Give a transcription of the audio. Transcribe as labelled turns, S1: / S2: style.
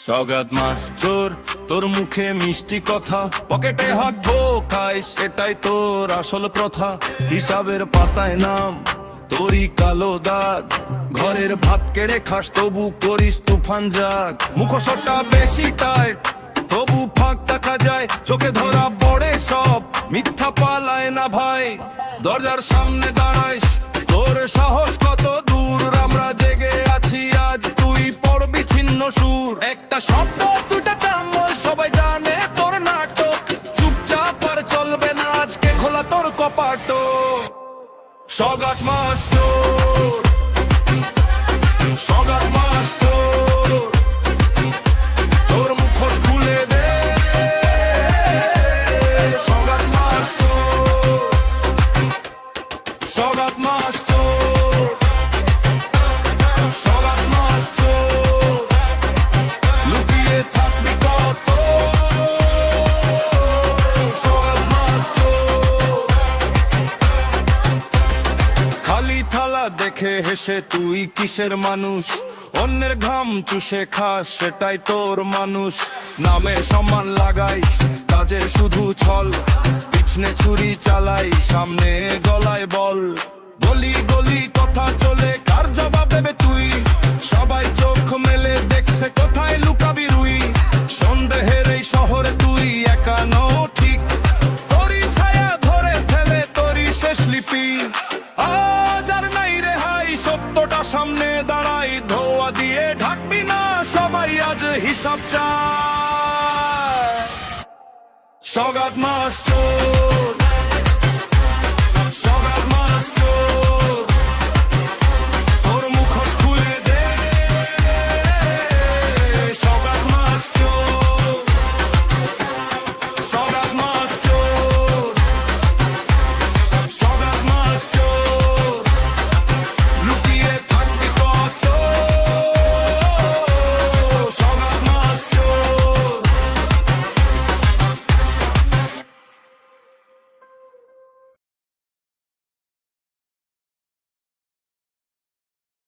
S1: সগাত master, তোর মুখে মিষ্টি কথা, পকেটে হাত ঢোকায়, সেটাই তোর আসল প্রথা। হিসাবের পাতায় নাম তোরই কালো দাগ, ঘরের ভাত কেড়ে খাস তবু করিস তুফান জাগ। মুখোশটা বেশি টাইট তবু ফাঁক দেখা যায়, চোখে ধরা পড়ে সব মিথ্যা পালায় না ভাই। দরজার সামনে দাঁড়াইস, তোর সাহস কত দূর, আমরা জেগে আছি আজ, তুই পড়বি ছিন্ন সুর। একটা শব্দ দুটা চামচ, সবাই জানে তোর নাটক, চুপচাপ আর চলবে না, আজকে খোলা তোর কপাট। সগাত মাস্টার, সগাত মাস্টার, তোর মুখোশ খুলে দে। সগাত মাস্টার, সগাত মাস্টার, সগাত মাস্টার, লুকিয়ে থাকবি কত। সগাত মাস্টার, খালি থালা দেখে হেসে তুই কিসের মানুষ, অন্যের ঘাম চুষে খাস সেটাই তোর মানুষ। নামে সম্মান লাগাইস, কাজের শুধু ছল, পিছনে ছুরি চালাই, সামনে গলায় বল। গলি গলি কথা চলে, কার জবাব দেবে তুই? সবাই চোখ মেলে দেখছে, কোথায় লুকাবি রুই? সন্দেহের এই শহরে তুই একা নও ঠিক, তোরই ছায়া ধরে ফেলে তোরই শেষ লিপি। আজ আর নাই রেহাই, সত্যটা সামনে দাঁড়াই, ধোয়া দিয়ে ঢাকবি না, সবাই আজ হিসাব চায়। সগাত মাস্টার।